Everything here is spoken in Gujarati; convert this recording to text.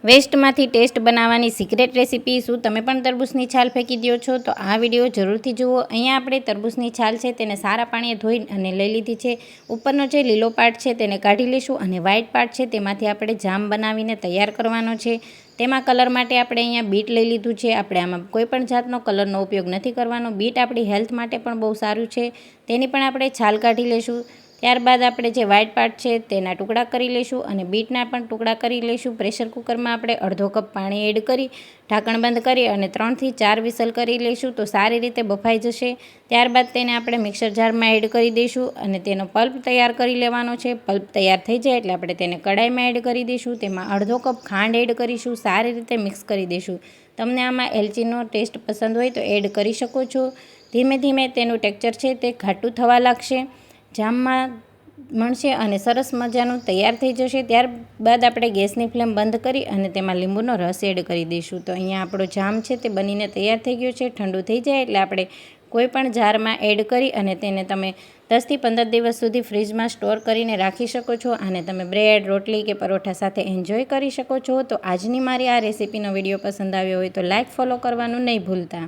વેસ્ટમાંથી ટેસ્ટ બનાવવાની સિક્રેટ રેસીપી। શું તમે પણ તરબૂચની છાલ ફેંકી દો છો? તો આ વિડીયો જરૂરથી જુઓ। અહીંયા આપણે તરબૂચની છાલ છે તેને સારા પાણીએ ધોઈ અને લઈ લીધી છે। ઉપરનો જે લીલો પાર્ટ છે તેને કાઢી લઈશું અને વ્હાઇટ પાર્ટ છે તેમાંથી આપણે જામ બનાવીને તૈયાર કરવાનો છે। તેમાં કલર માટે આપણે અહીંયા બીટ લઈ લીધું છે। આપણે આમાં કોઈ પણ જાતનો કલરનો ઉપયોગ નથી કરવાનો। બીટ આપણી હેલ્થ માટે પણ બહુ સારું છે, તેની પણ આપણે છાલ કાઢી લઈશું। ત્યારબાદ આપણે જે વ્હાઇટ પાર્ટ છે તેના ટુકડા કરી લઈશું અને બીટના પણ ટુકડા કરી લઈશું। પ્રેશર કુકરમાં આપણે અડધો કપ પાણી એડ કરી ઢાંકણ બંધ કરી અને 3 થી 4 વિસલ કરી લઈશું તો સારી રીતે બફાઈ જશે। ત્યારબાદ તેને આપણે મિક્સર જારમાં એડ કરી દઈશું અને તેનો પલ્પ તૈયાર કરી લેવાનો છે। પલ્પ તૈયાર થઈ જાય એટલે આપણે તેને કડાઈમાં એડ કરી દઈશું। તેમાં અડધો કપ ખાંડ એડ કરીશું, સારી રીતે મિક્સ કરી દઈશું। તમને આમાં એલચીનો ટેસ્ટ પસંદ હોય તો એડ કરી શકો છો। ધીમે ધીમે તેનું ટેક્સચર છે તે ઘાટું થવા લાગશે, જામમાં મળશે અને સરસ મજાનું તૈયાર થઈ જશે। ત્યારબાદ આપણે ગેસની ફ્લેમ બંધ કરી અને તેમાં લીંબુનો રસ એડ કરી દઈશું। તો અહીંયા આપણો જામ છે તે બનીને તૈયાર થઈ ગયો છે। ઠંડુ થઈ જાય એટલે આપણે કોઈ પણ જારમાં એડ કરી અને તેને તમે 10 થી 15 દિવસ સુધી ફ્રીજમાં સ્ટોર કરીને રાખી શકો છો અને તમે બ્રેડ, રોટલી કે પરોઠા સાથે એન્જોય કરી શકો છો। તો આજની મારી આ રેસીપીનો વિડીયો પસંદ આવ્યો હોય તો લાઇક, ફોલો કરવાનું નહીં ભૂલતા।